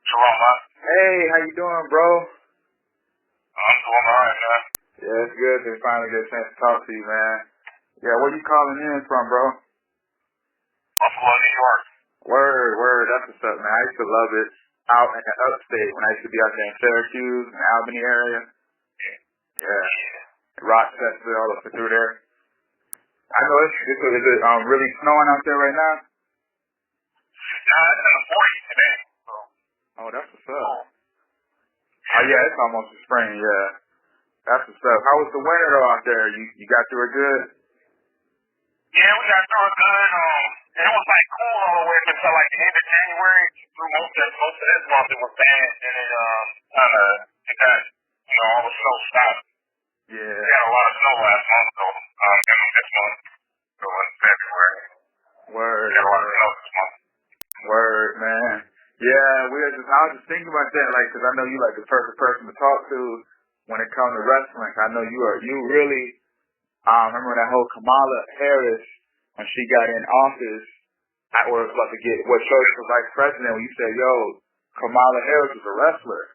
Shalom, man. Hey, how you doing, bro? I'm doing alright, man. Yeah, it's good to finally get a chance to talk to you, man. Yeah, where you calling in from, bro? Buffalo, New York. Word, that's what's up, man. I used to love it out in the upstate when I used to be out there in Syracuse and Albany area. Yeah, Rochester, all up through there. I know is it really snowing out there right now? Nah, it's in the 40s today. So, Oh, that's what's up. Oh yeah, it's almost the spring, yeah. That's what's up. How was the winter though out there? You got through it good? yeah, we got through it good. And it was like cool all the way up until like the end of January. Through most of this month it was bad. And it it got, all the snow stopped. Yeah. We had a lot of snow last month though. And this month, so in February. Word. We had a lot of snow this month. Word, man. Yeah, I was just thinking about that, like, 'cause I know you like the perfect person to talk to when it comes to wrestling. I know you really, remember that whole Kamala Harris, when she got in office, I was about to get what chose for vice president, when you said, yo, Kamala Harris is a wrestler.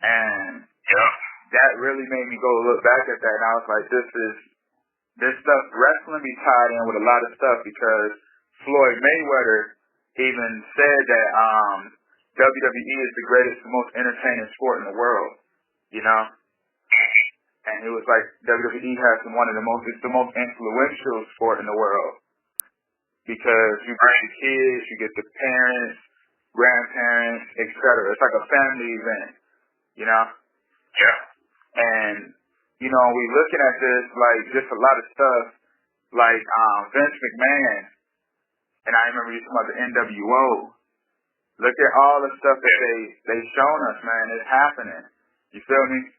And Yeah. that really made me go look back at that, and I was like, this stuff, wrestling be tied in with a lot of stuff, because Floyd Mayweather even said that WWE is the greatest, most entertaining sport in the world, and it was like WWE has it's the most influential sport in the world, because you get the kids, you get the parents, grandparents, etc. It's like a family event, Yeah. and we looking at this like just a lot of stuff, like Vince McMahon, and I remember you talking about the NWO. Look at all the stuff that they shown us, man. It's happening. You feel me?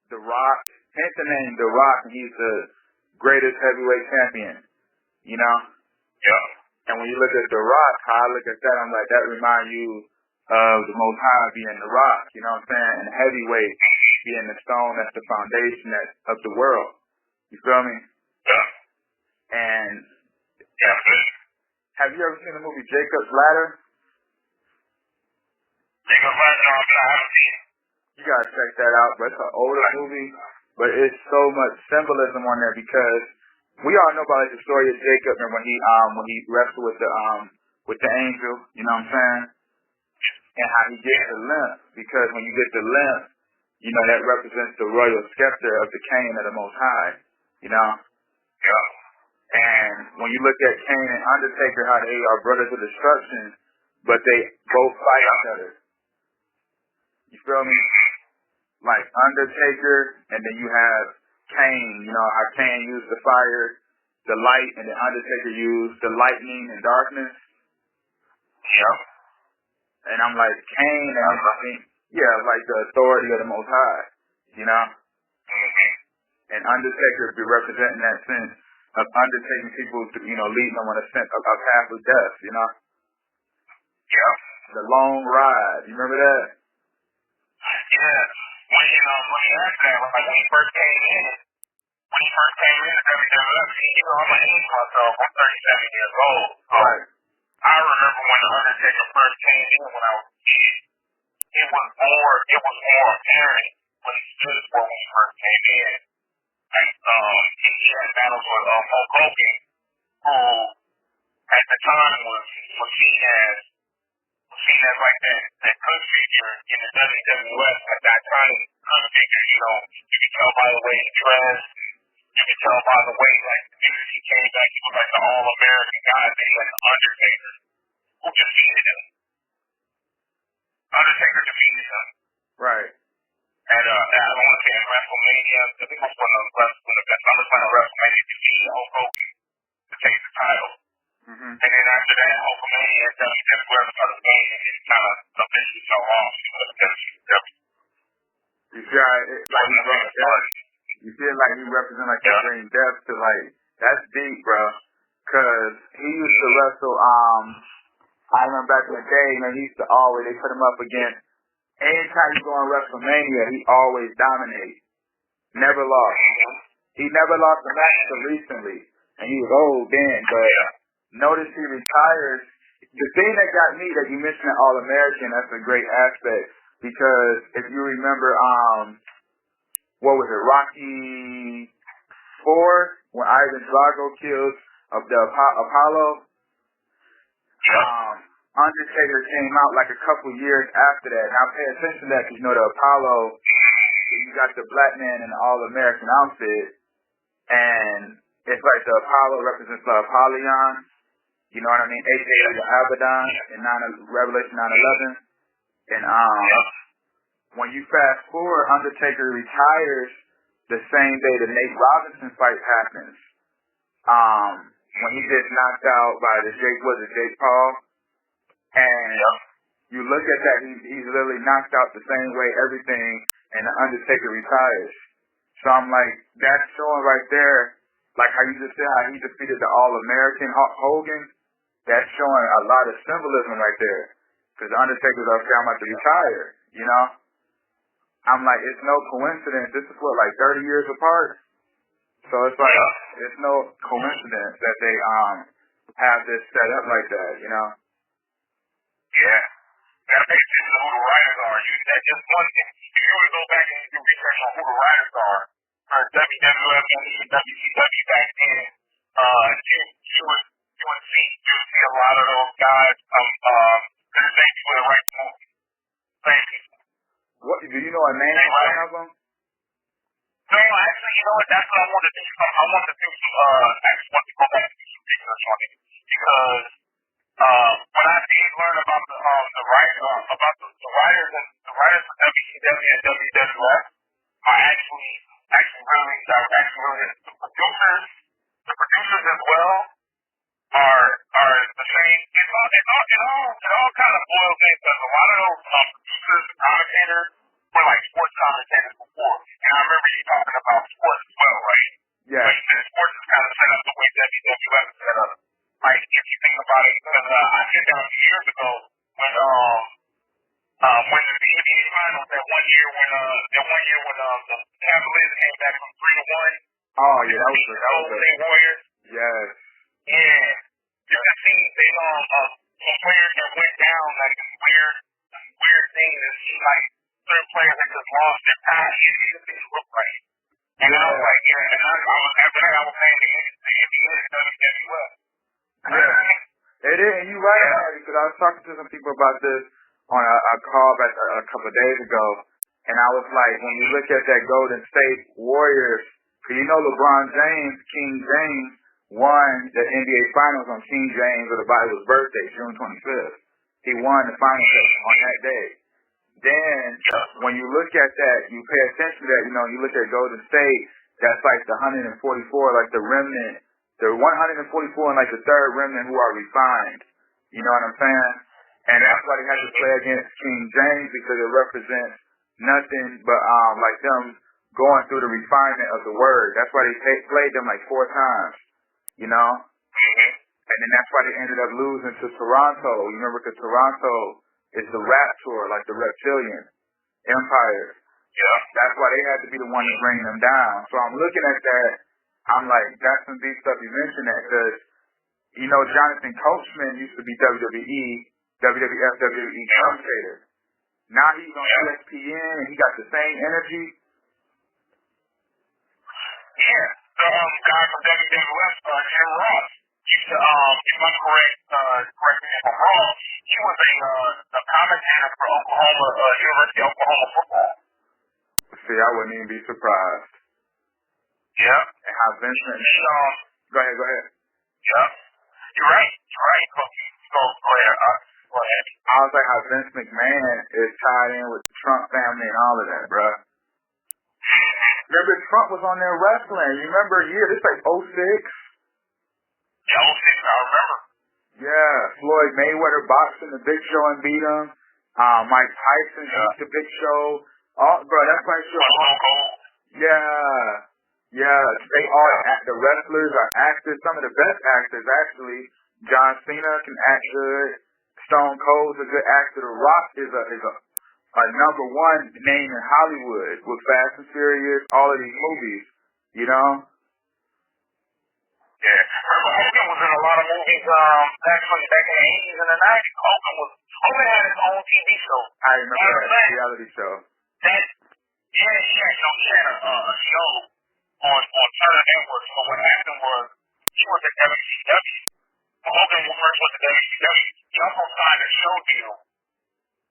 The Rock, hence the name The Rock, and he's the greatest heavyweight champion. Yeah. And when you look at The Rock, how I look at that, I'm like, that reminds you of the Most High being The Rock. You know what I'm saying? And heavyweight being the stone that's the foundation of the world. You feel me? Yeah. And Yeah. have you ever seen the movie Jacob's Ladder? Jacob's Ladder, no, I haven't seen it. You gotta check that out, but it's an older movie, but it's so much symbolism on there, because we all know about like, the story of Jacob and when he wrestled with the angel, you know what I'm saying? And how he gets the limp, because when you get the limp, that represents the royal scepter of the Cain of the Most High, Yeah. And when you look at Cain and Undertaker, how they are brothers of destruction, but they both fight each other. You feel me? Like Undertaker, and then you have Cain, how Cain used the fire, the light, and then Undertaker used the lightning and darkness. Yeah. And I'm like, Cain, and like the authority of the Most High, And Undertaker be representing that sense of undertaking people to, leading them on a sense of path of death, Yeah. The long ride. You remember that? Yeah. When he asked that, like when he first came in to WWF, I'm gonna age myself. I'm 37 years old. So Right. I remember when the Undertaker first came in when I was a kid. It was more apparent what he stood for when he first came in. Like he had battles with Hulk Hogan, who at the time was seen as like that good figure in the WWF, like that kind of good figure, you can tell by the way he dressed, you can tell by the way, like, the news he came back, he was like the all-American guy, then he had Undertaker, who defeated him. Undertaker defeated him. Right. And I want to say in WrestleMania, I think it was one of the SummerSlam WrestleMania, defeated Hulk Hogan to take the title. Mm-hmm. And then after that, Hulkamania, WWF started winning, and it kind of eventually fell off. You feel like he represent like that bring death to like, that's deep, bro. Cause he used to wrestle, I remember back in the day, he used to they put him up against, anytime you go on WrestleMania, he always dominated. Never lost. He never lost a match until recently. And he was old then, but notice he retires. the thing that got me that you mentioned that All American, that's a great aspect because if you remember, what was it, Rocky 4 when Ivan Drago killed the Apollo? Undertaker came out like a couple years after that. Now pay attention to that because you know the Apollo, you got the black man in the All American outfit, and it's like the Apollo represents the Apollyon. You know what I mean? AKA the Abaddon in Revelation 9:11. And when you fast forward, Undertaker retires the same day the Nate Robinson fight happens. When he gets knocked out by Jake Paul. And you look at that, he's literally knocked out the same way, everything, and the Undertaker retires. So I'm like, that's showing right there, like how you just said, how he defeated the All-American Hogan. That's showing a lot of symbolism right there. Because the Undertaker's up there, I'm about to retire, you know? I'm like, it's no coincidence. This is what, like 30 years apart? So it's like, it's no coincidence that they have this set up like that, you know? Yeah. That makes sense of who the writers are. That's just one thing. If you were to go back and do research on who the writers are for WWF and WCW back then, you would see a lot of those guys the same people that write the movie. Same people. What do you know a name of one of them? No, actually, you know what? That's what I wanted to do. I wanted to do some. I just wanted to go back and do some research on it because when I did learn about the writers for WCW and WWF, I actually really the producers as well are the same. It all kind of boils in because a lot of those producers and commentators were like sports commentators before. And I remember you talking about sports as well, right? Yeah. Like sports is kind of set up the way WWF is set up. Like if you think about it, because I sat down a few years ago when the NBA finals that one year when the Cavaliers came back from 3-1. Oh yeah, that was the Warriors. Yes. Yeah. You can see they some players that went down like this weird thing that seemed like certain players that just lost their passion. It didn't look right. And I was like, yeah, and after that I was saying the NBA and WWF. Yeah. It is, and you're right about it, because I was talking to some people about this on a call back a couple of days ago, and I was like, when you look at that Golden State Warriors, because you know LeBron James, King James, won the NBA Finals on King James of the Bible's birthday, June 25th. He won the finals on that day. Then, when you look at that, you pay attention to that, you know, you look at Golden State, that's like the 144, like the remnant, the 144 and like the third remnant who are refined. You know what I'm saying? And that's why they had to play against King James, because it represents nothing but like them going through the refinement of the word. That's why they played them like 4 times, you know? And then that's why they ended up losing to Toronto. You remember, because Toronto is the Raptor, like the reptilian empire. Yeah. That's why they had to be the one to bring them down. So I'm looking at that. I'm like, that's some deep stuff you mentioned that, because, you know, Jonathan Coachman used to be WWF, WWE commentator. Now he's on ESPN and he got the same energy. Yeah. The guy from WWF, Jim Ross, used to, if I'm correct me if I'm wrong, he was a commentator for University of Oklahoma football. See, I wouldn't even be surprised. Yeah. And how Vincent... Go ahead. Yeah. You're right. Go ahead. I was like how Vince McMahon is tied in with the Trump family and all of that, bruh. Remember Trump was on there wrestling. You remember a year, this like 06? Yeah, 06, I remember. Yeah, Floyd Mayweather boxing the Big Show and beat him. Mike Tyson beat the Big Show. Bro, that's my show. Yeah, they all the wrestlers are actors. Some of the best actors, actually. John Cena can act good. Stone Cold's a good actor. The Rock is a number one name in Hollywood with Fast and Furious, all of these movies. You know? Yeah, Hogan was in a lot of movies, actually back in the 80s and the 90s, Hogan had his own TV show. I remember that reality show. That, yeah, he had a show on Turner Network. So what happened was, he was at WCW. Hogan first went to WCW. He also signed a show deal.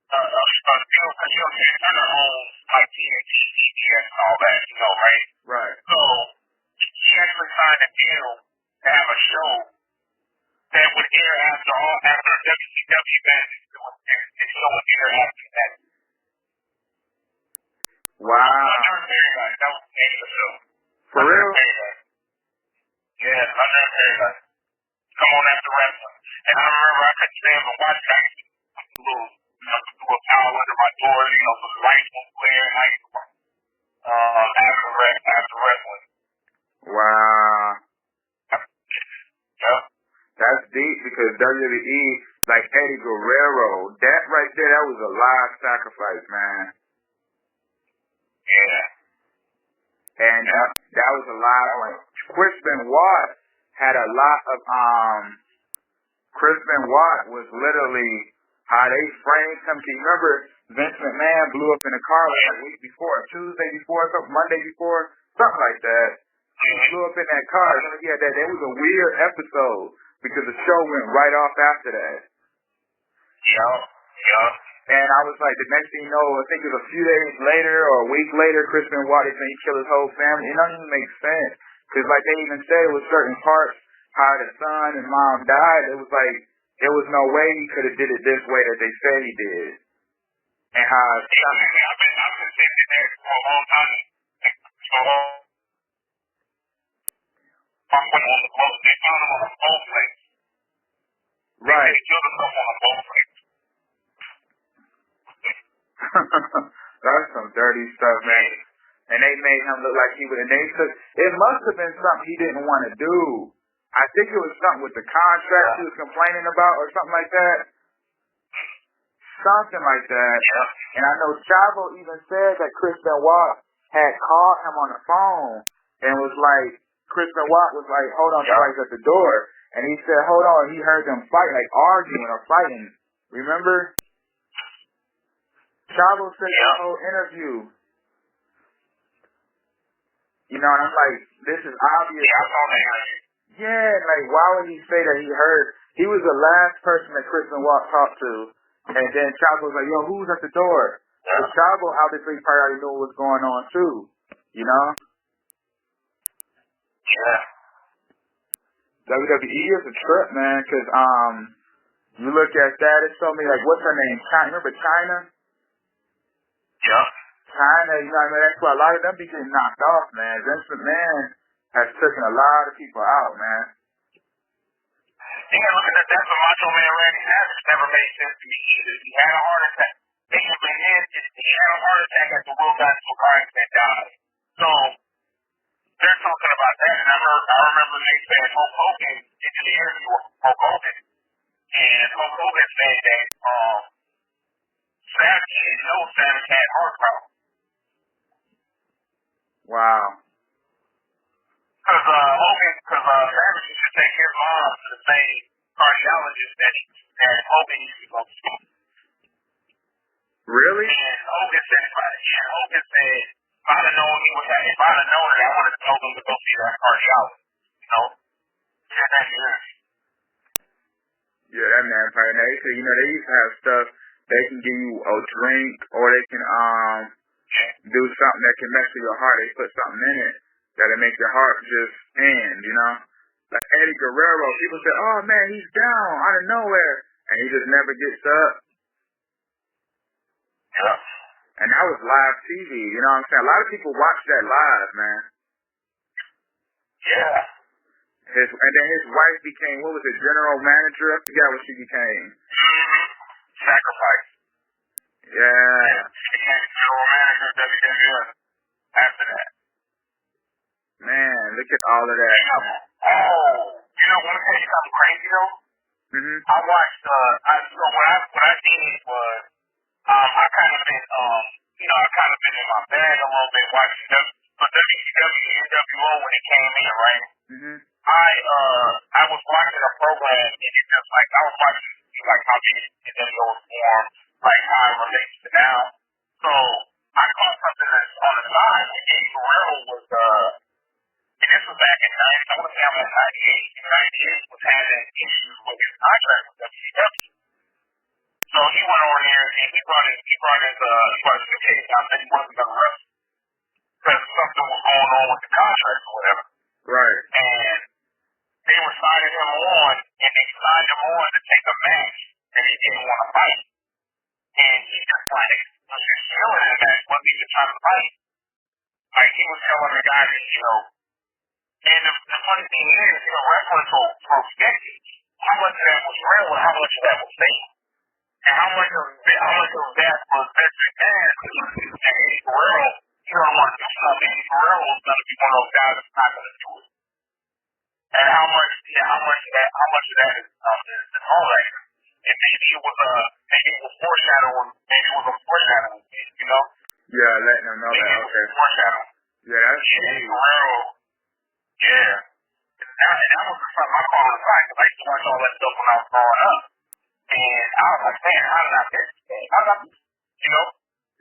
A deal, because, Turner owns, like, TNT, TBS, and all that, right? Right. So, he actually signed a deal to have a show that would air after a WCW match. His show would air after that. Wow. Under Paradise, that was the name of the show. For real? Yeah, Under Paradise. Come on after wrestling. And I remember I couldn't stand to watch that. Little towel under my door, so the lights won't flare after wrestling. Wow. Yep. That's deep because WWE, like Eddie Guerrero, that right there, that was a live sacrifice, man. Yeah. And that was a live one. Chris Benoit had a lot of, Chris Benoit was literally how they framed him. Can you remember Vince McMahon blew up in a car like a week before, Tuesday before, something, Monday before, something like that. He blew up in that car. Yeah, that was a weird episode because the show went right off after that. Yeah. And I was like, the next thing you know, I think it was a few days later or a week later, Chris Benoit is saying he killed his whole family. It doesn't even make sense. Because like they even said, it was certain parts how the son and mom died. It was like, there was no way he could have did it this way that they said he did. And how... I've been sitting there for a long time. They found him on a phone place. Right. They killed himself on a phone place. That's some dirty stuff, man. And they made him look like he would have. It must have been something he didn't want to do. I think it was something with the contract he was complaining about or something like that. Something like that. Yeah. And I know Chavo even said that Chris Benoit had called him on the phone and was like, Chris Benoit was like, hold on, somebody's at the door. And he said, hold on, he heard them fight, like arguing or fighting. Remember? Chavo said the whole interview. You know, and I'm like, this is obvious. Yeah, I saw that. Yeah, like, why would he say that he heard? He was the last person that Chris Benoit talked to. And then Chavo was like, yo, who's at the door? So Chavo obviously probably already knew what was going on, too. You know? Yeah. WWE is a trip, man, because, you look at that, it's so many, like, what's her name? China, remember China? Yeah. China, you know what I mean? That's why a lot of them be getting knocked off, man. Vince McMahon has taken a lot of people out, man. Yeah, look at that. The Macho Man Randy Savage never made sense to me either. He had a heart attack. He had a heart attack after Will got into a car accident and died. So, they're talking about that, and I remember they said Hulk Hogan into the interview with Hulk Hogan, and Hulk Hogan said that Savage had heart problems. Wow. Because Savage used to take his mom to the same cardiologist that Hogan used to go to. Really? And Hogan said, if I'd have known it, I would have told him to go see that cardiologist. You know? Yeah, that's it. Yeah, that man probably, they used to have stuff, they can give you a drink, or they can, do something that can mess with your heart. They put something in it that'll make your heart just end, you know? Like Eddie Guerrero, people say, oh man, he's down out of nowhere, and he just never gets up. Yeah. And that was live TV, you know what I'm saying? A lot of people watch that live, man. Yeah. And then his wife became, what was it, general manager? I forgot what she became. Mm-hmm. Sacrifice. Yeah. She became general manager of WWF after that. Man, look at all of that. Want to tell you something crazy though? Mm-hmm. I watched, so what I did was, I kind of been in my bag a little bit watching for WCW NWO when it came in, right? Mhm. I was watching a program and it just like I was watching like how the NWO was formed, like how it relates to now. So I caught something that's on the side when Eddie Guerrero was and this was back in 90, I want to say I'm in 98. In 98 was having issues with his contract with WCW. So he went over here and he brought his case out that he wasn't gonna wrestle because something was going on with the contract or whatever. Right. And they were signing him on, and they signed him on to take a match that he didn't want to fight. And he just like was just chilling in the match, wasn't even trying to fight. Like he was telling the guy that, and the funny thing is, wrestling for decades, how much of that was real and how much of that was fake. And how much of that was Vince McMahon and Eddie Guerrero, I want to do something. Eddie Guerrero was going to be one of those guys that's not going to do it. And how much of that is all that. And maybe it was foreshadowing, Yeah, letting them know maybe that. it was Okay. foreshadowing. Yeah, that's Eddie Guerrero, yeah. And that was something I call it a fact, because I used to watch all that stuff when I was growing up. And I was like, man, how did I miss this?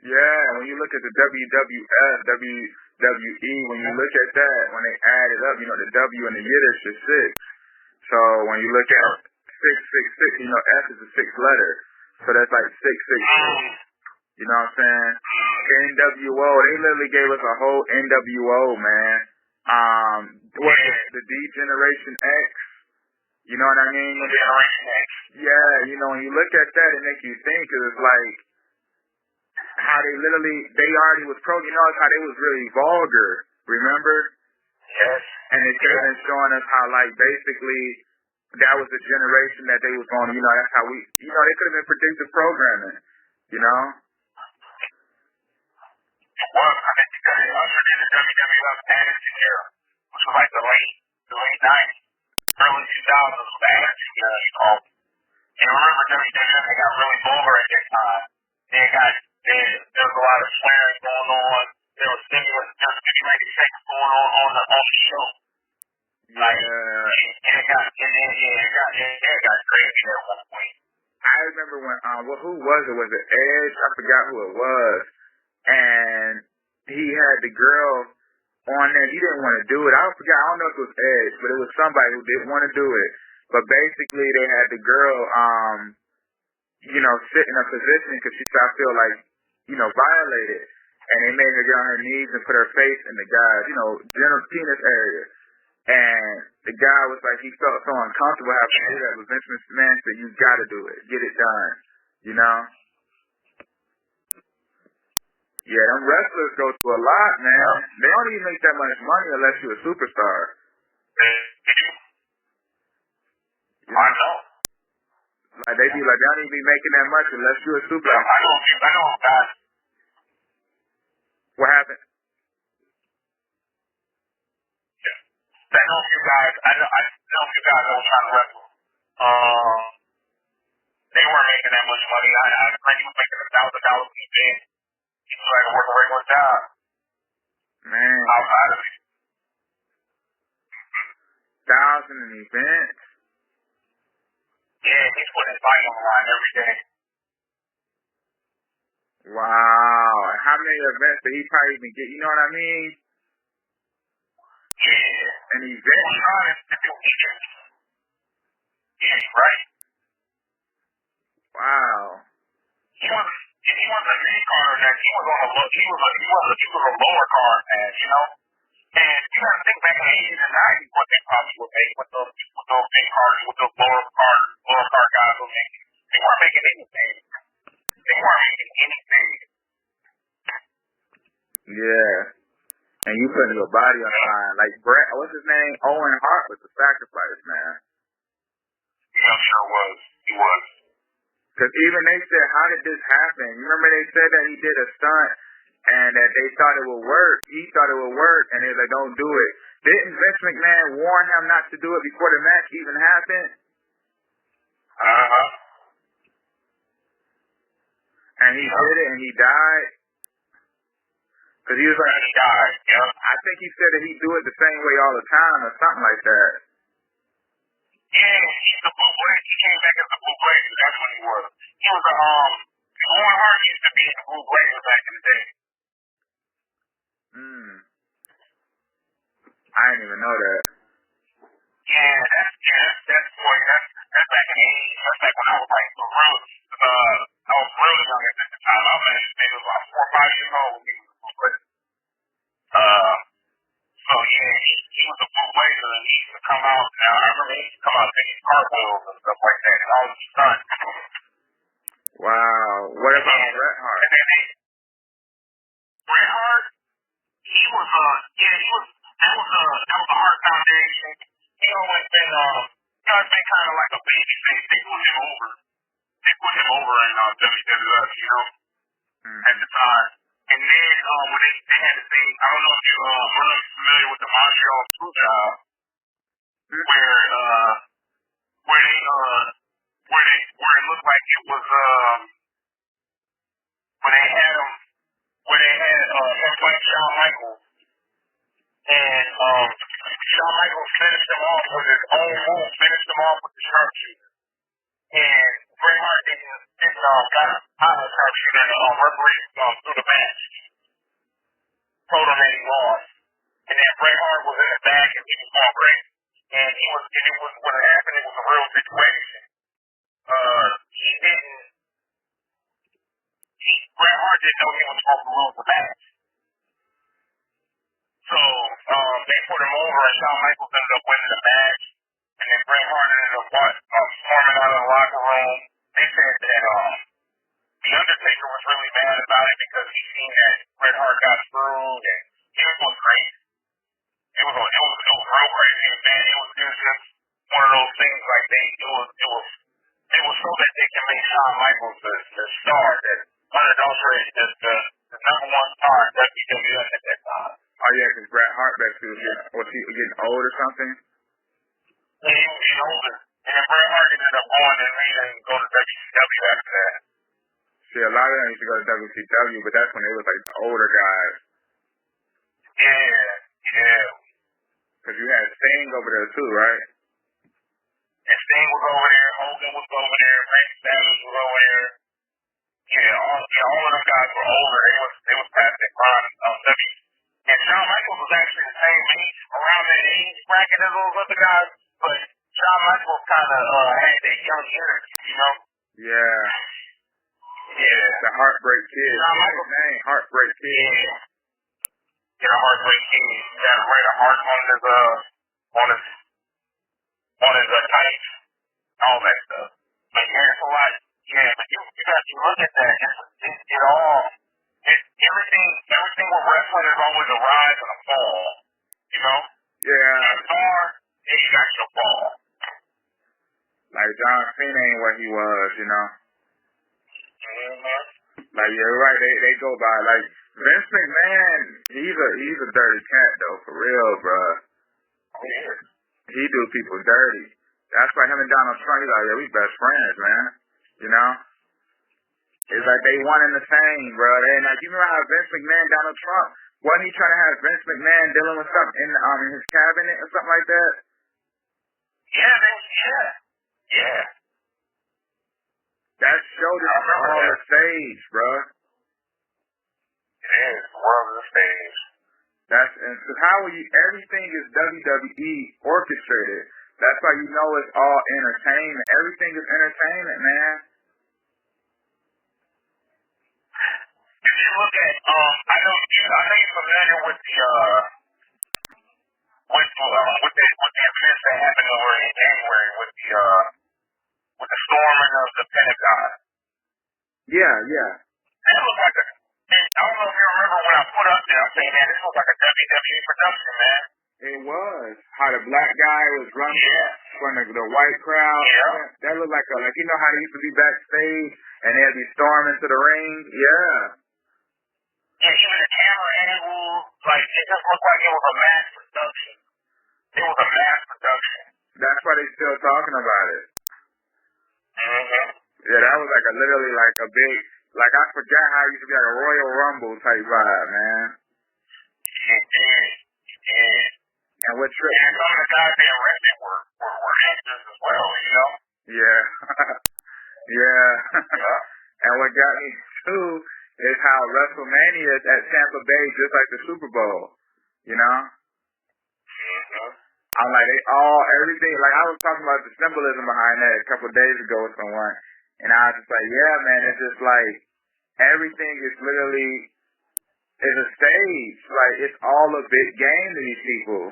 Yeah, when you look at the WWF, WWE, when you look at that, when they add it up, the W and the Yiddish is 6. So when you look at 666, F is a 6 letter. So that's like 666. You know what I'm saying? NWO, they literally gave us a whole NWO, man. What is the D Generation X? You know what I mean? Generation X. Yeah, when you look at that, it makes you think, cause it's like how they already was it's how they was really vulgar, remember? Yes. And it could have been showing us how, like, basically, that was the generation that they was going, that's how we, they could have been predictive programming, It was. I think because they ushered in the WWF Attitude Era, which was like the late 90s, early 2000s was the Attitude Era, And remember, WWF, they got really vulgar at that time. There was a lot of swearing going on. There was stimulating sex going on the show. Like, and it got crazy at one point. I remember when, who was it? Was it Edge? I forgot who it was. And he had the girl on there. He didn't want to do it. I don't know if it was Edge, but it was somebody who didn't want to do it. But basically, they had the girl, sit in a position because she started to feel like, violated. And they made her get on her knees and put her face in the guy's, general penis area. And the guy was like, he felt so uncomfortable having to do that. But Vince McMahon said, you got to do it. Get it done. Yeah, them wrestlers go through a lot, man. They don't even make that much money unless you're a superstar. I know. Like, they be like, they don't even be making that much unless you're a superstar. I know, guys. What happened? I know a few guys that were trying to wrestle. They weren't making that much money. I think he was making $1,000 a event. He was trying to work a regular job. Man. Outside of it. 1,000 an event? Yeah, he's putting his body on the line every day. Wow. How many events did he probably even get? You know what I mean? Yeah. An event? Yeah, right. Wow. He was a mid-carder that he was a lower card match, And you gotta think back in the 80s and 90s what they probably would make with those big cars, with those lower card guys were making. They weren't making anything. Yeah. And you putting your body on the line. Like Brett, what's his name? Owen Hart was the sacrifice, man. Yeah, I'm sure was. He was. Because even they said, how did this happen? You remember they said that he did a stunt and that they thought it would work. He thought it would work, and they were like, don't do it. Didn't Vince McMahon warn him not to do it before the match even happened? Uh-huh. And he did it, and he died? Cause he was like, he died. Yeah. I think he said that he do it the same way all the time or something like that. Yeah, he's the Blue Blazer. He came back as the Blue Blazer. That's what he was. He was Owen Hart used to be the Blue Blazer back in the day. I didn't even know that. Yeah, that's back in the 80s. That's back when I was like I was really young at the time. I was maybe about 4 or 5 years old when he was the Blue Blazer. So yeah, he was a Blue Blazer and he used to come out. Now I remember he used to come out taking cartwheels and stuff like that and all this stuff. Wow. What about Bret Hart? Bret Hart, he was that was the Hart Foundation. He always been kind of like a baby face. They put him over. They put him over in WWF, you know, at the time. And then when they had the thing, I don't know if you're familiar with the Montreal Screwjob, where it looked like it was where they had him fight Shawn Michaels, and Shawn Michaels finished him off with his own move, finished him off with the sharpshooter, and Bret Hart didn't got out of the sharpshooter and referee through the match. Told him that he lost. And then Bret Hart was in the back and he was celebrating. And it was what happened, it was a real situation. Bret Hart didn't know he was supposed to lose the match. So they put him over and Shawn Michaels ended up winning the match. And then Bret Hart ended up storming out of the locker room. They said that The Undertaker was really mad about it because he seen that Bret Hart got screwed and it was crazy. It was real crazy, man. It was just one of those things like it was so that they can make Shawn Michaels the star that unadulterated the number one star in WWF at that time. Oh yeah, because Bret Hart was he getting old or something? Yeah, he was getting older. And then Bret Hart ended up going and go to WCW after that. See, a lot of them used to go to WCW, but that's when they was like the older guys. Yeah. Because you had Sting over there too, right? And Sting was over there, Hogan was over there, Randy Savage was over there. Yeah, all of them guys were older. They was past their prime. And Shawn Michaels was actually the same age, around that age bracket as those other guys, but Shawn Michaels kind of had that young energy, you know? Yeah. Yeah. The Heartbreak Kid. Shawn Michaels' name, Heartbreak Kid. Yeah, Heartbreak Kid. He got a red heart on his tights, all that stuff. But yeah, it's a lot. Yeah, but you look at that. Everything with wrestling is always a rise and a fall. You know? Yeah. You star, then you got your fall. Like John Cena ain't what he was, you know? Mm-hmm. Like you're right, they go by like Vince McMahon, he's a dirty cat though, for real, bruh. Oh yeah. He do people dirty. That's why him and Donald Trump, he's like, yeah, we best friends, man. You know? It's like they one and the same, bro. And like, you remember how Vince McMahon, Donald Trump, wasn't he trying to have Vince McMahon dealing with something in his cabinet or something like that? Yeah. That showed us all the stage, bro. It is the world of the stage. Cause how will you? Everything is WWE orchestrated. That's why you know it's all entertainment. Everything is entertainment, man. If you look at, I know you're familiar with the events that happened over in January with the storming of the Pentagon. Yeah. That was like I don't know if you remember when I put up there, I'm saying, man, this was like a WWE production, man. It was. How the black guy was running from the white crowd. Yeah. That looked like you know how they used to be backstage and they'd be storming to the ring? Yeah. Yeah, even the camera angle, like, it just looked like it was a mass production. It was a mass production. That's why they still talking about it. Mm-hmm. Yeah, that was like literally like a big, like I forgot how it used to be like a Royal Rumble type vibe, man. It did. It did. And what trip? And some of the guys they arrested were actors as well, you know? Yeah. Yeah. Yeah. And what got me too is how WrestleMania is at Tampa Bay just like the Super Bowl. You know? Mm-hmm. I'm like, everything, like I was talking about the symbolism behind that a couple of days ago with someone. And I was just like, yeah, man, it's just like, everything is literally, is a stage. Like, it's all a big game to these people.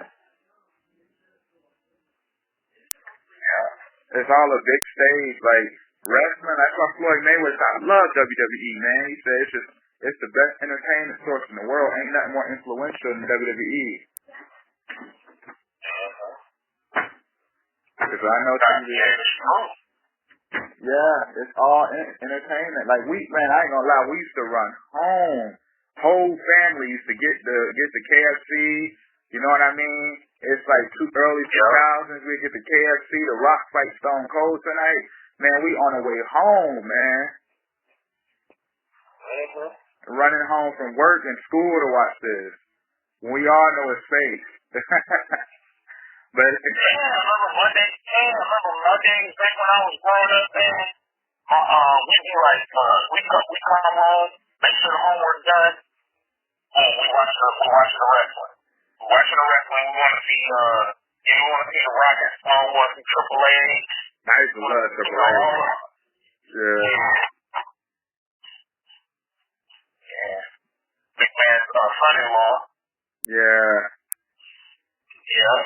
Yeah. It's all a big stage. Like, wrestling, that's why Floyd Mayweather, I love WWE, man. He said it's the best entertainment source in the world. Ain't nothing more influential than WWE. Because I know yeah, it's all entertainment. Like I ain't gonna lie, we used to run home. Whole family used to get the KFC. You know what I mean? It's like early 2000s. We get the KFC. The Rock fight Stone Cold tonight. Man, we on the way home, man. Mm-hmm. Running home from work and school to watch this. We all know it's fake. But remember Mondays back when I was growing up, man. We'd be like, we come home, make sure the homework's done, and we watch the wrestling. We're watching the wrestling. We want to see the Rock and Stone Cold from Triple H. I used to love Triple H. Yeah. Yeah. Big man's son-in-law. Yeah. Yeah.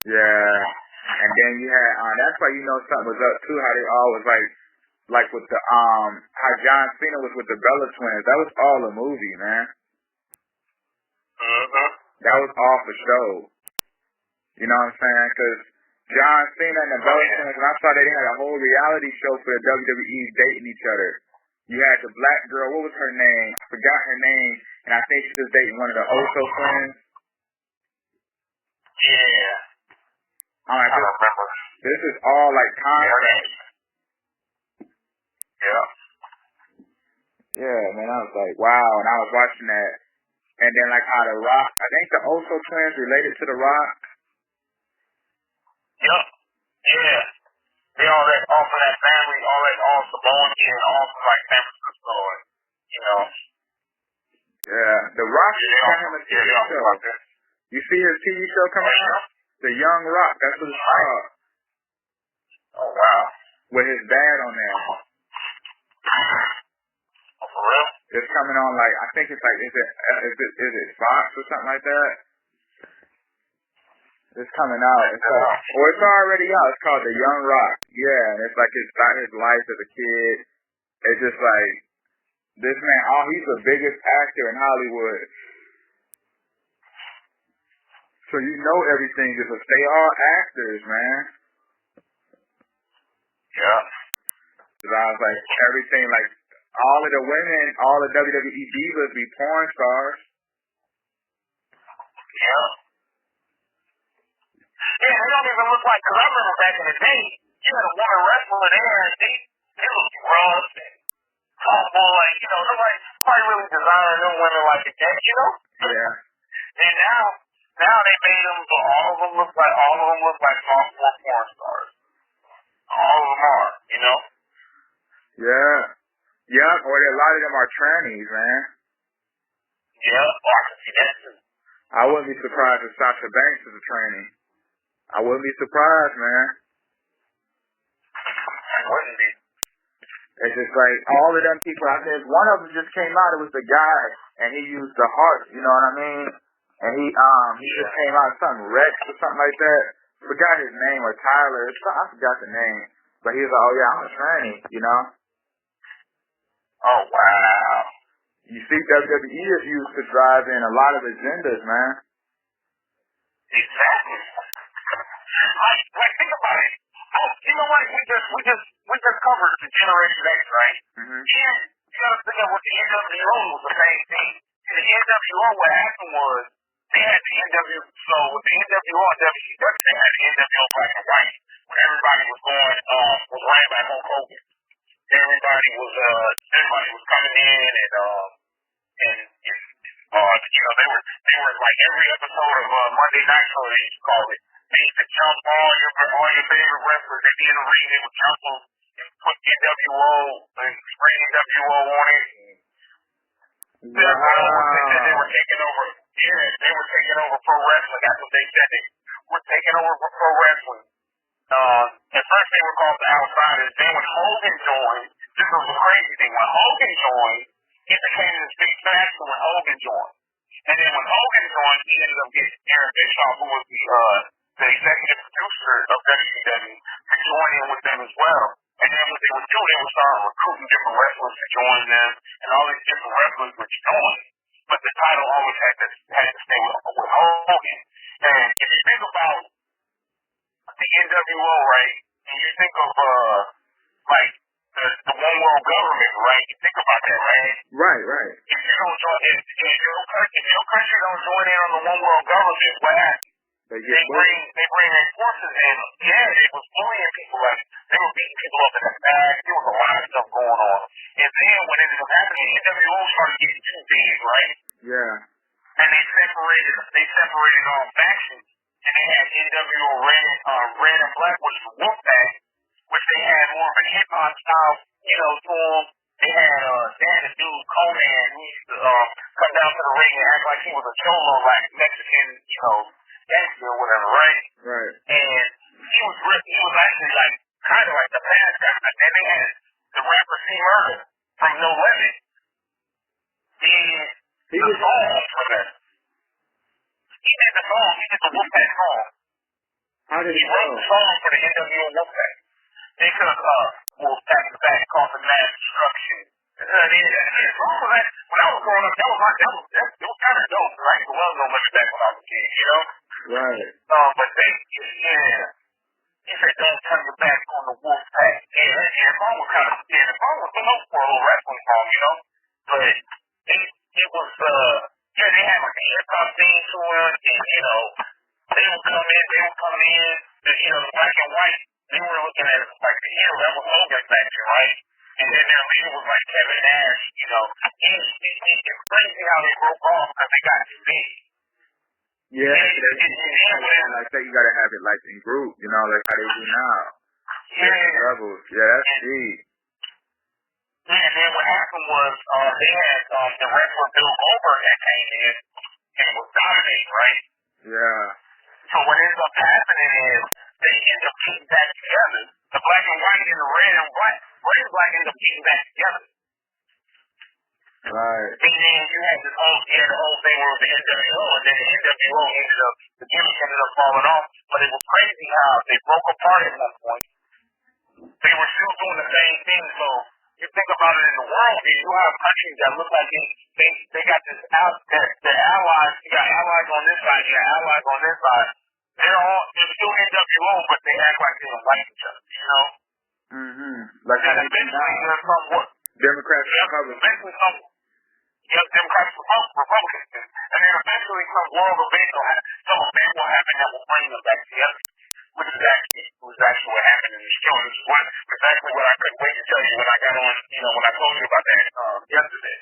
Yeah. And then you had that's why you know something was up too, how they all was like with the how John Cena was with the Bella twins. That was all a movie, man. Mm-hmm. That was all for show. You know what I'm saying? Because John Cena and the Bella twins, when I saw that they had a whole reality show for the WWE dating each other. You had the black girl, what was her name? I forgot her name, and I think she was dating one of the Oso twins. Yeah. I don't remember. This is all like concept. Yeah. Yeah, man, I was like, wow, and I was watching that. And then like how the Rock, I think the Oso twins related to the Rock. Yep. Yeah. They all from that family, all Samoan and all from like San Francisco, and, you know. Yeah, the Rock is him a TV show. You see his TV show coming out? The Young Rock, that's what it's called. Oh wow. With his dad on there. Oh, for real? It's coming on like, I think it's like, is it Fox or something like that? It's coming out. It's already out. It's called The Young Rock. Yeah, and it's like about his life as a kid. It's just like, this man, he's the biggest actor in Hollywood. So you know everything is they all actors, man. Yeah. Cause I was like, everything, like, all of the women, all the WWE divas be porn stars. Yeah. Yeah, they don't even look like, because I remember back in the day, you had a woman wrestler there, and they looked rough and tomboy, you know, nobody really designed them women like that, you know? Yeah. And now they made them, so all of them look like softcore porn stars. All of them are, you know? Yeah. Yeah, or a lot of them are trannies, man. Yeah, I can see that too. I wouldn't be surprised if Sasha Banks is a tranny. I wouldn't be surprised, man. I wouldn't be. It's just like all of them people out there. One of them just came out. It was the guy, and he used the heart. You know what I mean? And he just came out something Rex or something like that. Forgot his name or Tyler. I forgot the name. But he was like, oh yeah, I'm a tranny. You know? Oh wow. You see, WWE is used to drive in a lot of agendas, man. Exactly. Like think about it. Oh, you know what? We just covered the Generation X, right? Mm-hmm. Yeah. You gotta think of what the NWO was the same thing. And the NWO, what happened was they had the NWO. So with the NWO and WCW, they had the NWO black and white, when everybody was ran back on COVID. Everybody was coming in and They were like every episode of Monday Night Show, they used to call it. They used to jump all your favorite wrestlers. They be in the ring, they would jump them and put NWO and spray NWO on it. Wow. They were taking over. Yeah, they were taking over pro wrestling. That's what they said. They were taking over for pro wrestling. At first they were called the Outsiders. Then when Hogan joined, this was the crazy thing. When Hogan joined, it became this big faction when Hogan joined. And then when Hogan joined, he ended up getting Eric Bischoff, who was the executive producer of WCW, to join in with them as well. And then what they would do, they would start recruiting different wrestlers to join them, and all these different wrestlers would join. But the title always had to stay with Hogan. And if you think about the NWO, right, and you think of like the one world government, right? You think about that, right? Right. If you don't join, if your country don't join in on the one world government, what happens? They bring their forces in. Yeah, they was bullying people. Like they were beating people up in the back. There was a lot of stuff going on. And then when it ended up happening, NWO started getting too big, right? Yeah. And they separated all factions. And they had NWO Red and Black, which was Wolfpack, which they had more of a hip hop style, to them. They had the dude Conan, who used to come down to the ring and act like he was a cholo, like Mexican, gangster or whatever, right? Right. And he was actually like kind of like the bad guy. And then they had the rapper C Murder from No Limit. He was the song for that. He did the song. He did the Wolfpack song. How did he wrote the song for the NWO Wolfpack. They took Wolfpack to back called the Mass Destruction. When I was growing up, it was kind of dope, right? There was no limit back when I was a kid, Right. But he said, don't turn your back on the Wolfpack. Yeah, the song was kind of, the song was dope for a little wrestling song, But it was, they had like a hip hop theme to it, and, they would come in, the black and white, they were looking at it like the hero, that was Hogan's faction, right? And then their leader was like Kevin Nash, it's crazy how they broke off because they got too big. Yeah, like that, you gotta have it like in group, like how they do now. Yeah. Levels. Yeah, that's deep. Yeah, and then what happened was they had the wrestler Bill Goldberg that came in and was dominating, right? Yeah. So what ends up happening is they end up getting back together. The black and white and the red and black end up getting back together. Right. And then you had the whole thing where the NWO, and then the NWO the gimmick ended up falling off. But it was crazy how they broke apart at one point. They were still doing the same thing. So you think about it in the world, you have countries that look like they got this their allies. You got allies on this side, you got allies on this side. They're still NWO, but they act like they don't like each other, Like and eventually Democrats and Republicans. Democrats and Republicans. And then eventually some event will happen that will bring them back together. Which is actually what happened in the show. This is exactly what I couldn't wait to tell you when I got on, when I told you about that yesterday.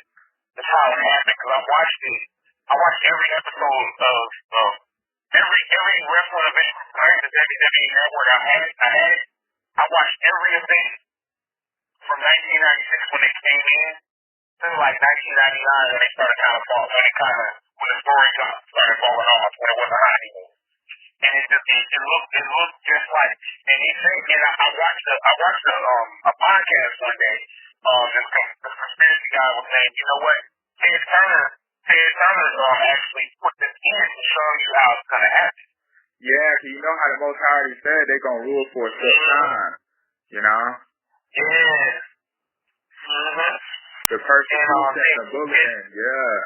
That's how it happened, because I watched it. I watched every episode of every wrestling event prior to WWE Network. I watched every event from 1996 when it came in to like 1999 when they started when the story started falling off, when it wasn't hot anymore. And it looked just like, and he said, and I watched a podcast one day. This conspiracy guy was saying, you know what, Ted Turner actually put this in to show you how it's gonna happen. Yeah, cause you know how the Most High already said they're gonna rule for a short time. Yeah. The persecution and the bullying. Yeah.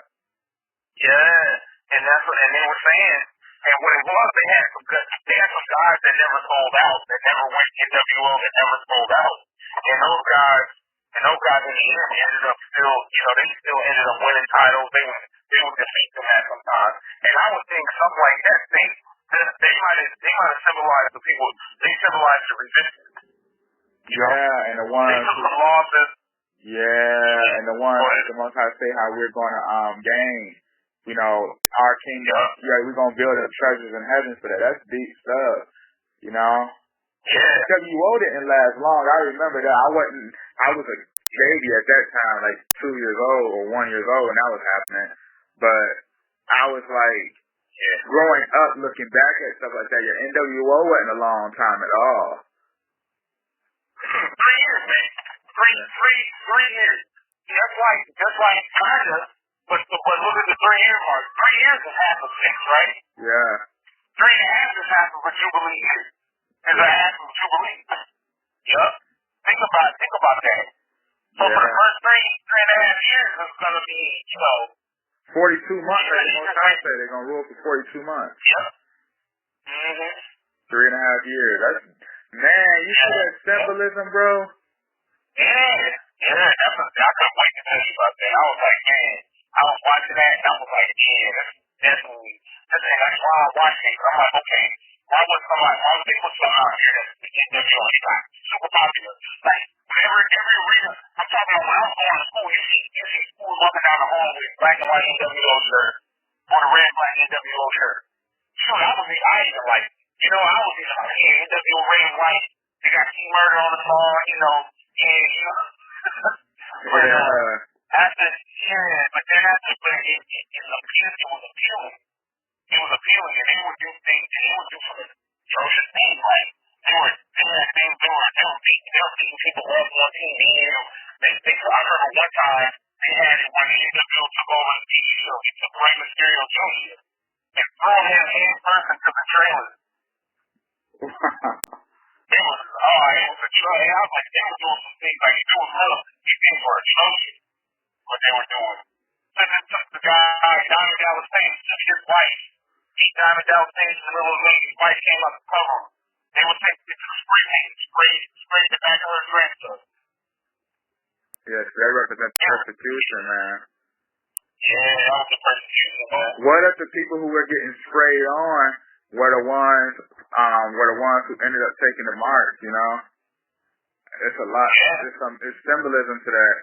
Yeah, and they were saying. And what it was, they had some guys that never sold out, that never went NWO, that never sold out. And those guys in the end ended up they still ended up winning titles. They would defeat them at some time. And I would think something like that, they might have symbolized the people, they symbolized the resistance. Yeah, and the ones they took some losses. Yeah, and the ones the Most High say how we're gonna gain. you know, our kingdom, we're going to build up treasures in heaven for that. That's deep stuff, you know. Yeah. WO didn't last long. I remember that. I was a baby at that time, like 2 years old or 1 year old when that was happening. But I was like, growing up, looking back at stuff like that, your NWO wasn't a long time at all. 3 years, man. Three years. That's like kinda, but look at the 3 year mark. 3 years is half of 6, right? Yeah. 3.5 is half of a Jubilee year. Is a half of Jubilee. Yup. Think about that. So for the first 3.5 years, it's gonna be, 42 months. They're gonna rule for 42 months. Yep. 3.5 years. That's, man, you see that symbolism, bro? Yeah. I couldn't wait to tell you about that. I was like, man, I was watching that and I was like, yeah, that's definitely, that's why I watched it. I'm like, okay, why would they put something out here that's the NWO shot? Super popular. Like, every arena, I'm talking about when I was going to school, you see schools walking down the hall with black and white NWO shirt or the red black NWO shirt. Shoot, I was even like, I was even like, yeah, NWO red and white. They got T Murder on the song, but then after, it was appealing. It was appealing, and they would do things, and they would do some atrocious things, like they were beating people up on TV. I remember one time they had it when the NWO took over the TV show. He took Rey Mysterio Jr. and threw him head first into the trailer. It was atrocious. I was like, they were doing some things, like, it was real. These things were atrocious, what they were doing. So then took the guy, Diamond Dallas Page, took his wife. Diamond Dallas Page, the little lady's wife came up to cover him. They would take it to the spray paint, spray the back of her dress up. Yes, that represents persecution, man. Yeah, that was the persecution, man. What if the people who were getting sprayed on were the ones who ended up taking the marks, It's a lot. It's symbolism to that.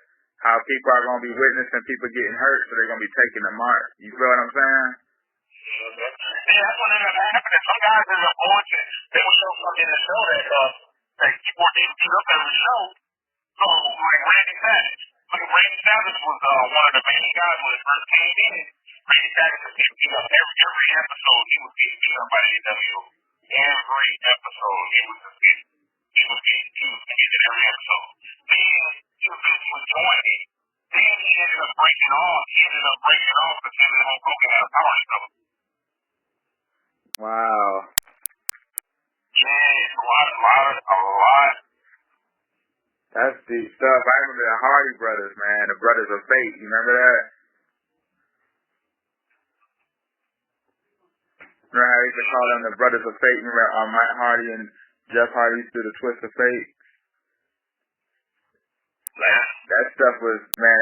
How people are going to be witnessing people getting hurt, so they're going to be taking the mark. You feel what I'm saying? Yeah, that's what ended up happening. Some guys ended up going to, they would show something in the show that people were getting beat up every show. So, like Randy Savage. Randy Savage was one of the main guys when it first came in. Randy Savage was getting beat up every episode. He was getting beat up by the NWO. Every episode, he was getting in every episode. Then he was doing it. Then he ended up breaking off. Because him and Hulk Hogan had a power struggle. Wow. Yeah, it's a lot. That's deep stuff. I remember the Hardy Brothers, man. The Brothers of Fate. You remember that? Remember how they used to call them the Brothers of Fate? Remember Matt Hardy and Jeff Hardy used to do the Twist of Fate? That stuff was, man,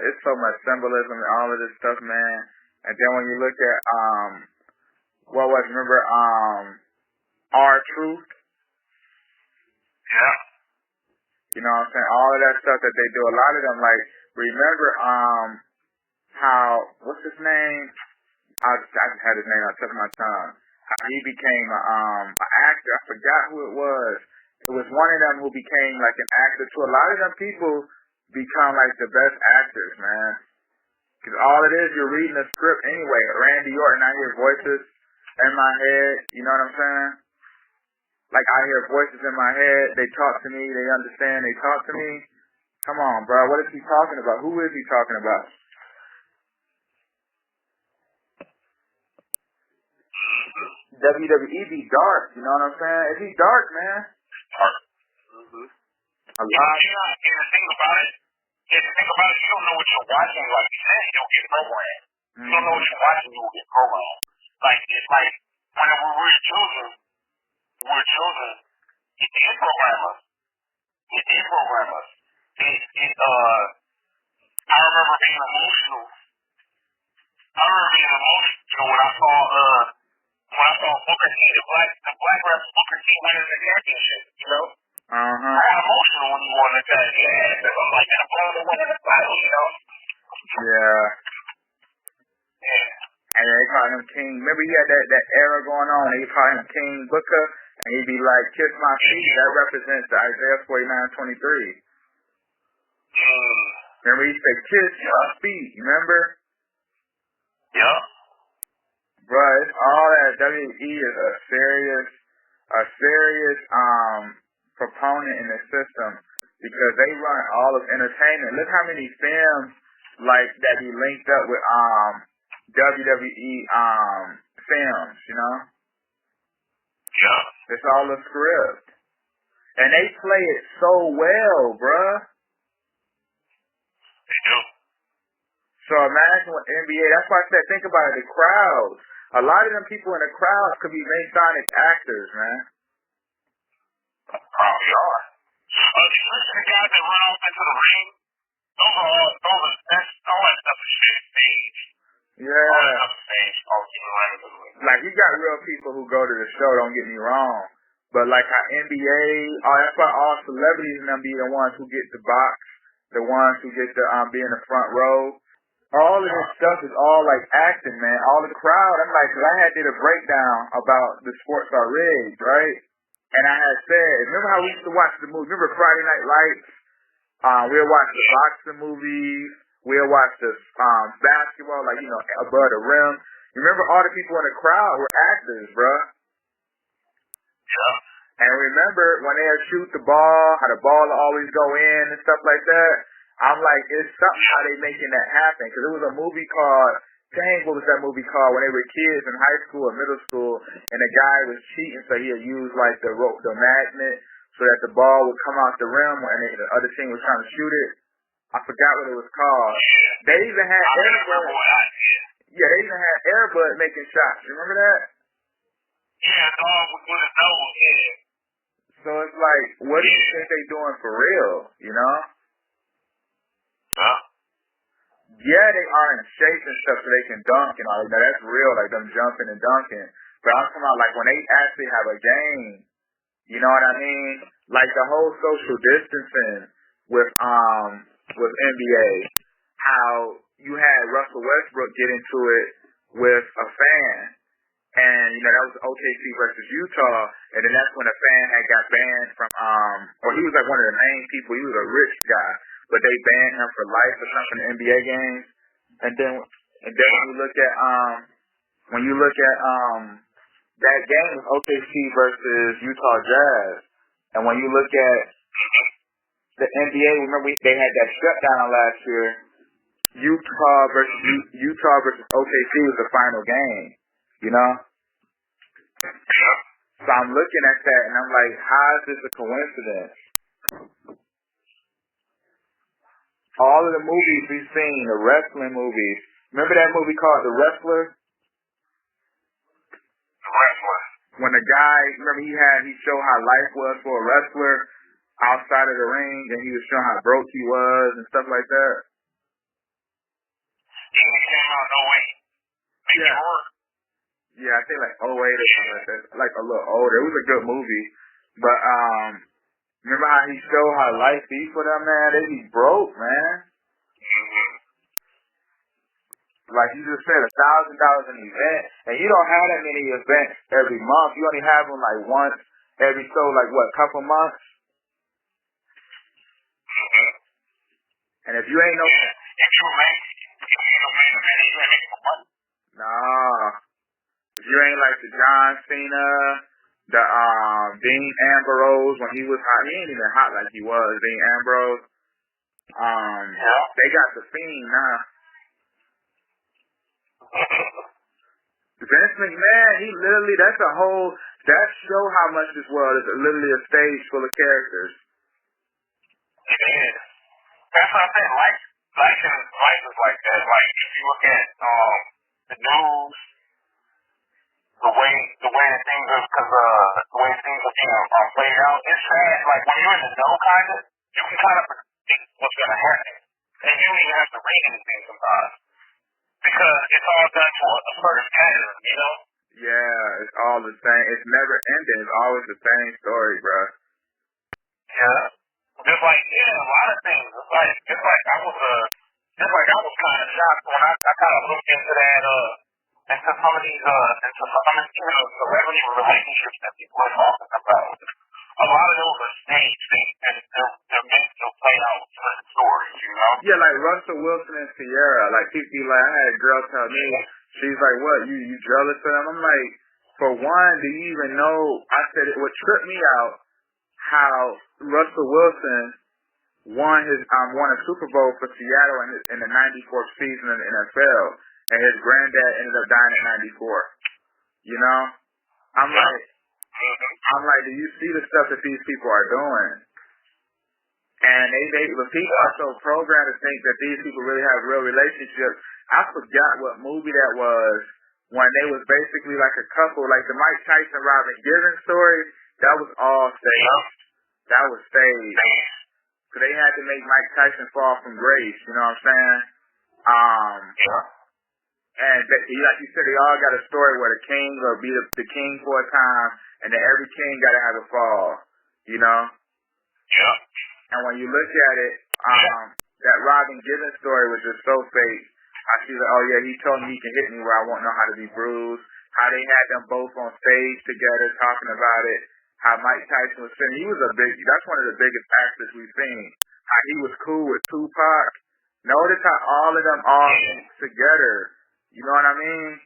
it's so much symbolism and all of this stuff, man. And then when you look at, remember, R-Truth? Yeah. You know what I'm saying? All of that stuff that they do, a lot of them, like, remember, what's his name? I just had his name on the tip of my tongue. How he became an actor. I forgot who it was. It was one of them who became like an actor too. A lot of them people become like the best actors, man. Because all it is, you're reading a script anyway. Randy Orton, I hear voices in my head. You know what I'm saying? Like, I hear voices in my head. They talk to me. They understand. They talk to me. Come on, bro. What is he talking about? Who is he talking about? WWE be dark. You know what I'm saying? It be dark, man. Dark. A lot. And the thing about it, you don't know what you're watching. Like you said, you'll get programmed. You don't know what you're watching, you will get programmed. Like, it's like, whenever we're children, it did program us. I remember being emotional. When I saw Booker T, the black ref Booker T winning the championship, I got emotional when he won the tag. Yeah, I'm like, I'm going to win the title, Yeah. Yeah. And they call him King. Remember he had that era going on. They call him King Booker, and he'd be like, "Kiss my feet." That represents the Isaiah 49:23. Remember he said, "Kiss my feet." You remember? Yeah. Bruh, it's all that. WE is a serious proponent in the system because they run all of entertainment. Look how many films like that be linked up with WWE films, you know? Yeah. It's all a script. And they play it so well, bruh. They do. So imagine what NBA, that's why I said think about it, the crowds. A lot of them people in the crowds could be Masonic actors, man. Probably are. Especially the guys that run off into the ring. Those are all that stuff is shit stage. Yeah. All that stuff is stage. Like, you got real people who go to the show, don't get me wrong. But like how NBA, that's why all celebrities and them be the ones who get the box, the ones who get to be in the front row. All of this stuff is all like acting, man. All the crowd, I'm like, cause I did a breakdown about the sports are rigged, right? And I had said, remember how we used to watch the movie? Remember Friday Night Lights? We'll watch the boxing movies. We'll watch the basketball, like, you know, above the rim. You remember all the people in the crowd were actors, bruh. Yeah. And remember when they shoot the ball, how the ball will always go in and stuff like that? I'm like, it's something how they making that happen. Because it was a movie called, dang, what was that movie called? When they were kids in high school or middle school, and the guy was cheating, so he'd use like the magnet so that the ball would come out the rim, and the other team was trying to shoot it. I forgot what it was called. They even had Yeah, they even had Airbud making shots. You remember that? Yeah, dog with his nose, yeah. So it's like, what do you think they doing for real, you know? Huh? Yeah, they are in shape and stuff so they can dunk and all that. That's real, like them jumping and dunking. But I'm talking about like when they actually have a game, you know what I mean? Like the whole social distancing with NBA, how you had Russell Westbrook get into it with a fan. And, you know, that was OKC versus Utah. And then that's when a fan had got banned from, or he was like one of the main people. He was a rich guy. But they banned him for life or something in NBA games. And then when you look at that game was OKC versus Utah Jazz. And when you look at the NBA, remember they had that shutdown last year. Utah versus OKC was the final game. You know? So I'm looking at that and I'm like, how is this a coincidence? All of the movies we've seen, the wrestling movies. Remember that movie called The Wrestler? The Wrestler. When the guy, remember he showed how life was for a wrestler outside of the ring, and he was showing how broke he was and stuff like that. Yeah, he came out no way. Yeah. Yeah, I think like 08 or something like that. Like a little older. It was a good movie. But remember how he showed how life be for them, man? They be broke, man. Like you just said, $1,000 an event, and you don't have that many events every month. You only have them like once every couple months. And if you ain't no, if you ain't like the John Cena, the Dean Ambrose when he was hot, he ain't even hot like he was, Dean Ambrose. They got the Fiend now. Vince McMahon, he literally, that show how much this world is literally a stage full of characters. It is. That's what I said, life is like that. Like, if you look at the news, the way that things are, the way things are being played out, it's sad. Like, when you're in the know, kind of, you can kind of predict what's going to happen. And you don't even have to read anything sometimes. Because it's all done for a certain pattern, you know? Yeah, it's all the same. It's never ending. It's always the same story, bro. Yeah. Just like, a lot of things. Just like I was kind of shocked when I kind of looked into that, into some of these, into some of these celebrity relationships that people are talking about. A lot of those are staged. They're meant to play out certain stories, you know? Yeah, like Russell Wilson and Sierra. Like, people be like, I had a girl tell me, she's like, what, you jealous of them? I'm like, for one, do you even know, I said, it would trip me out how Russell Wilson won a Super Bowl for Seattle in the 94th season of the NFL, and his granddad ended up dying in 94. You know? I'm like, do you see the stuff that these people are doing? And the people are so programmed to think that these people really have real relationships. I forgot what movie that was when they was basically like a couple, like the Mike Tyson Robin Givens story. That was all staged. That was staged. So they had to make Mike Tyson fall from grace. You know what I'm saying? And like you said, they all got a story where the king will be the king for a time, and then every king got to have a fall. You know? Yeah. And when you look at it, that Robin Givens story was just so fake. I see that, oh yeah, he told me he can hit me where I won't know how to be bruised. How they had them both on stage together talking about it. How Mike Tyson was saying that's one of the biggest actors we've seen. How he was cool with Tupac. Notice how all of them all together. You know what I mean?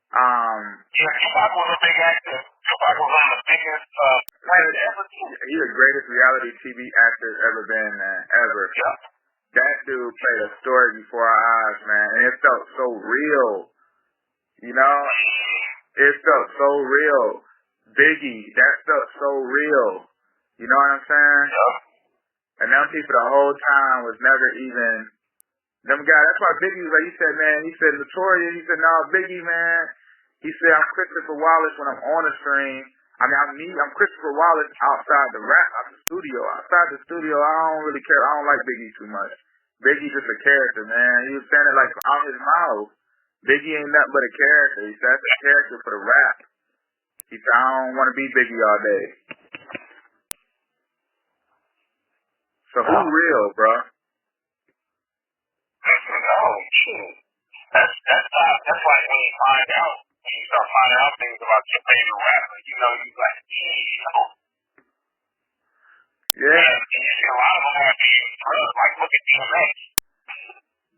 Yeah, Tupac was a big actor. Tupac was one of the biggest players ever. He's the greatest reality TV actor ever been, man. Ever. Yeah. That dude played a story before our eyes, man. And it felt so real. You know? It felt so real. Biggie, that felt so real. You know what I'm saying? Yeah. And them people the whole time was never even them guys. That's why Biggie was like, he said Notorious, he said, no, Biggie, man. He said, I'm Christopher Wallace when I'm on the screen. I mean, I'm Christopher Wallace outside the studio. Outside the studio, I don't really care. I don't like Biggie too much. Biggie's just a character, man. He was saying it like out his mouth. Biggie ain't nothing but a character. He said, that's a character for the rap. He said, I don't want to be Biggie all day. So who real, bro? Oh, shoot. That's like when you find out, when you start finding out things about your favorite rapper, you know, you like, Yeah. And you see a lot of them have to use drugs, like look at DMX.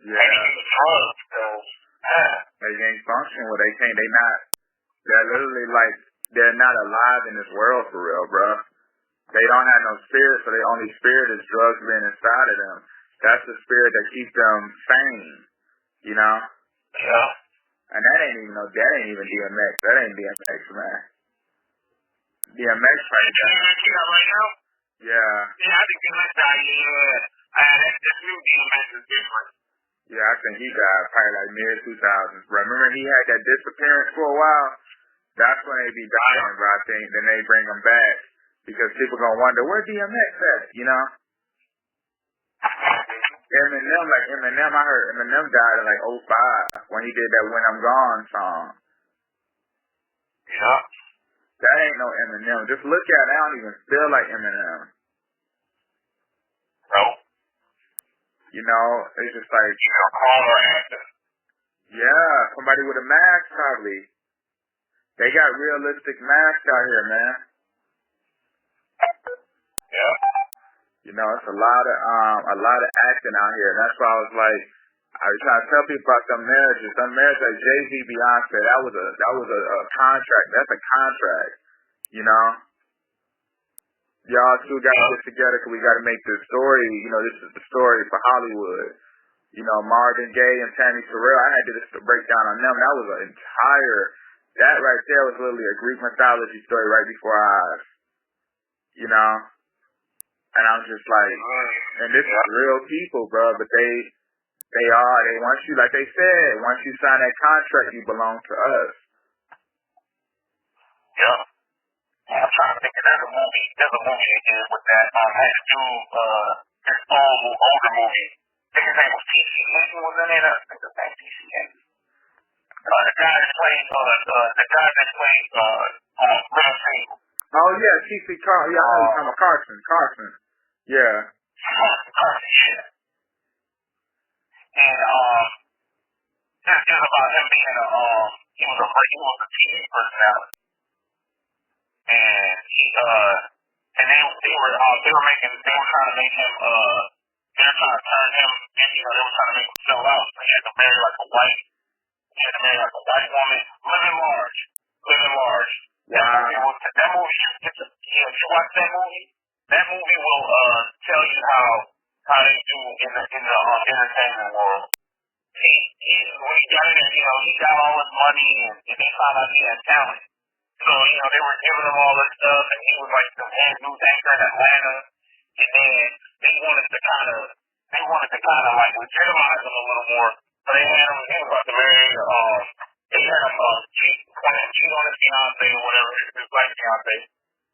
Yeah. They use drugs because, they can't function with they're literally like, they're not alive in this world for real, bro. They don't have no spirit, so their only spirit is drugs being inside of them. That's the spirit that keeps them sane, you know? Yeah. And that ain't even DMX. That ain't DMX, man. DMX right now. Right now? Yeah. Yeah, I think DMX died, this new DMX is different. Yeah, I think he died probably like mid-2000s, bro. Remember he had that disappearance for a while? That's when they be dying, bro, I think. Then they bring him back. Because people gonna wonder, where DMX at, you know? Eminem, I heard Eminem died in like 05 when he did that When I'm Gone song. Yeah. That ain't no Eminem. Just look at it, I don't even feel like Eminem. No. You know, it's just like, actor. Yeah, somebody with a mask probably. They got realistic masks out here, man. Yeah. You know, it's a lot of acting out here. And that's why I was like, I was trying to tell people about them marriages. Them marriages like Jay-Z, Beyonce, that was a contract. That's a contract. You know? Y'all two got to get together because we got to make this story. You know, this is the story for Hollywood. You know, Marvin Gaye and Tammy Terrell, I had to just break down on them. That was that right there was literally a Greek mythology story right before our eyes. You know? And I'm just like, and this is real people, bro, but they once you, like they said, once you sign that contract, you belong to us. Yeah. I'm trying to think of there's a movie they did with that, had to do, this older movie. I think his name was T.C. Henson was in it. I think his name T.C. Henson. The guy that played, Little Single. Oh yeah, T.C. Carson. Yeah, I know you're talking about Carson. Yeah. Carson, yeah. And, it's about him being a TV personality, and they were trying to make him they were trying to turn him, they were trying to make him sell out. So he had to marry like a white woman, living large. Wow. That movie, if you watch that movie will tell you how they do in the entertainment world. When he got in there, he got all his money, and they found out he had talent. So, they were giving him all this stuff, and he was like the head news anchor in Atlanta, and then they wanted to kind of like legitimize him a little more. So they had him, he was about to marry, they had him cheat on his fiance or whatever, his black fiance.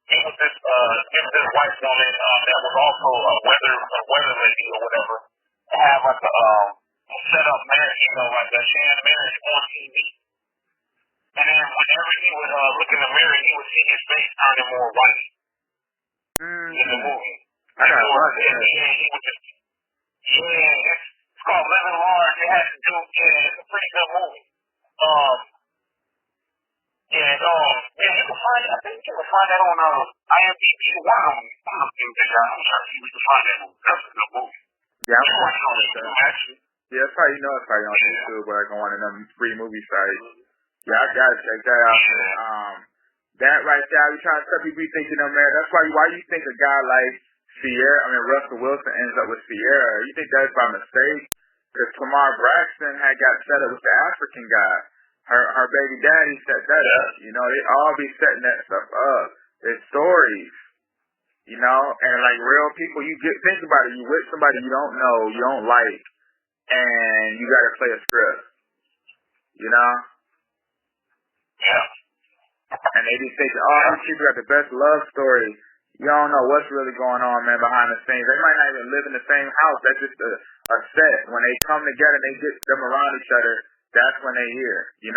He was this white woman that was also a weather lady or whatever. To have like a set up marriage, like a sham marriage on TV. And then whenever he would look in the mirror, he would see his face turning more white in the movie. I got watch that. He would just, it's called Living Large. It has to do, it's a pretty good movie. You can find it. I think you can find that on IMDb. One of them things they got. I'm trying to see if we can find that movie. That's a good movie. Yeah, I'm watching on YouTube, actually. Yeah, it's probably on YouTube, but like on one of them free movie sites. Yeah, I gotta check that out. That right there, we trying to tell people thinking, man, that's why you think a guy like Russell Wilson ends up with Sierra. You think that's by mistake? Because Tamar Braxton had got set up with the African guy. Her baby daddy set that up. They all be setting that stuff up. There's stories, and like real people, think about it, you with somebody you don't know, you don't like, and you gotta play a script, Yeah. And they be thinking, these people got the best love story. You don't know what's really going on, man, behind the scenes. They might not even live in the same house. That's just a set. When they come together and they get them around each other, that's when they hear, We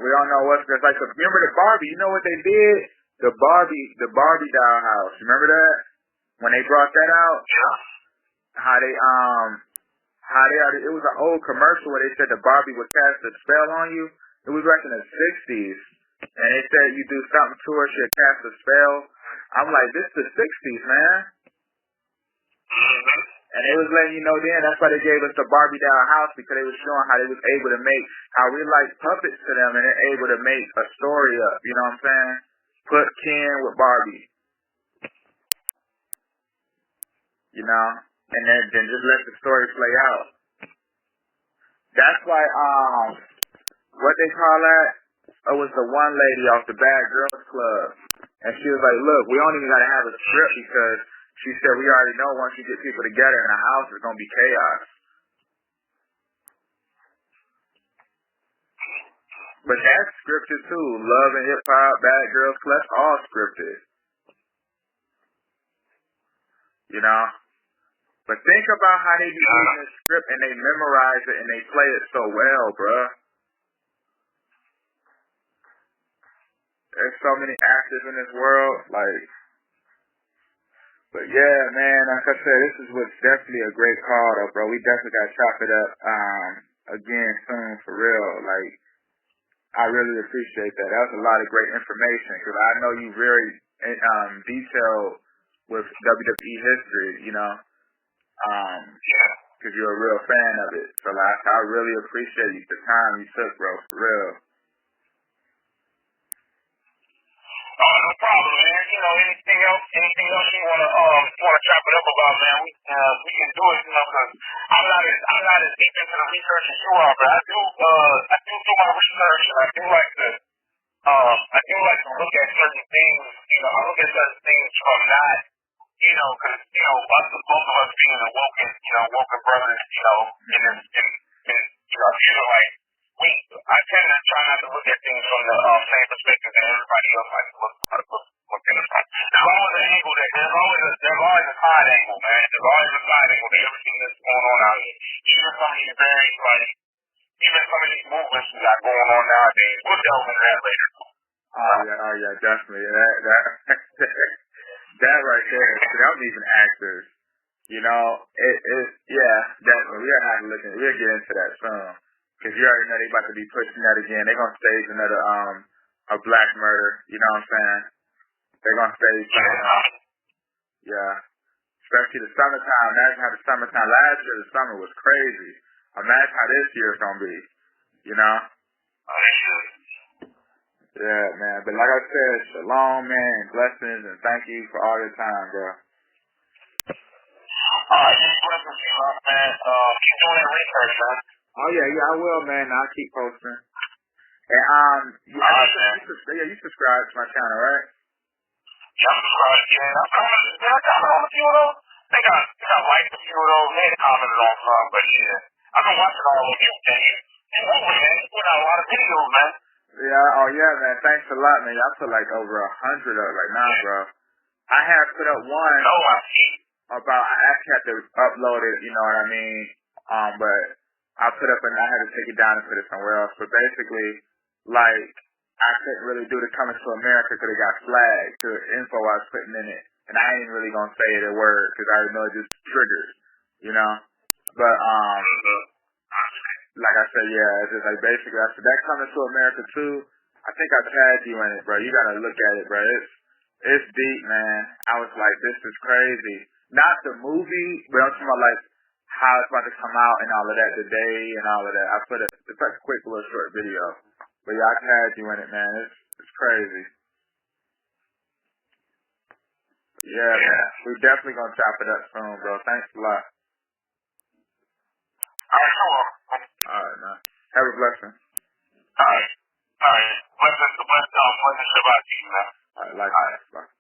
don't know what's just like. Remember the Barbie? You know what they did? The Barbie dollhouse. Remember that? When they brought that out? Yeah. It was an old commercial where they said the Barbie would cast a spell on you. It was back in the 60s. And they said you do something to her, she'll cast a spell. I'm like, this is the 60s, man. And they was letting you know then, that's why they gave us the Barbie doll house, because they was showing how they was able to make, how we like puppets to them, and they're able to make a story up, you know what I'm saying? Put Ken with Barbie. And then just let the story play out. That's why, what they call that? It was the one lady off the Bad Girls Club. And she was like, look, we don't even got to have a script, because she said we already know once you get people together in a house, it's going to be chaos. But that's scripted too. Love and Hip Hop, Bad Girls Club, that's all scripted. But think about how they be reading the script and they memorize it and they play it so well, bruh. There's so many actors in this world, but yeah, man, like I said, this was definitely a great call, though, bro. We definitely got to chop it up, again soon, for real. I really appreciate that. That was a lot of great information, because I know you very, detailed with WWE history, because you're a real fan of it. So, I really appreciate the time you took, bro, for real. Oh, no problem, man. Anything else you wanna chop it up about, man? We can do it, because I'm not as deep into the research as you are, but I do my research, and I do like to look at certain things. I look at certain things from not, because both of us being a woken brothers, I tend to try not to look at things from the same perspective that everybody else likes to look at it from. There's always an angle there's always a side angle, man. There's always a side angle to everything that's going on out here. Even some of these movements we got going on nowadays. We'll delve into that later. Oh yeah, definitely. That right there. That was even actors. Definitely. We we'll get into that soon. Cause you already know they about to be pushing that again. They gonna stage another a black murder. You know what I'm saying? They're gonna stage something. Yeah. Especially the summertime. Imagine how the summertime last year. The summer was crazy. Imagine how this year's gonna be. You know? Yeah, man. But like I said, shalom, man. Blessings and thank you for all your time, bro. Alright, blessings, man. Keep doing that research, man. Oh yeah, I will, man. I'll keep posting. And you subscribe to my channel, right? Yeah, I'm subscribed. Yeah, I commented on a few of those. They got liked a few of those. They commented on some, but yeah, I've been watching all of you, man. You moving, man. You put out a lot of videos, man. Yeah, oh yeah, man. Thanks a lot, man. I put like over 100 up right now, bro. I have put up one about I actually had to upload it, you know what I mean? But I put up and I had to take it down and put it somewhere else. But basically, like, I couldn't really do the Coming to America because it got flagged to the info I was putting in it. And I ain't really gonna say the word because I know it just triggers, you know? But, like I said, yeah, it's just like basically I said that Coming to America too. I think I tagged you in it, bro. You gotta look at it, bro. It's deep, man. I was like, this is crazy. Not the movie, but I'm talking about like how it's about to come out and all of that, the day and all of that. It's like a quick little short video. But yeah, I tagged you in it, man. It's crazy. Yeah, man. We're definitely gonna chop it up soon, bro. Thanks a lot. Alright, man. Have a blessing. Alright. Blessings Shabbat to you, man. Alright, likewise. Bye.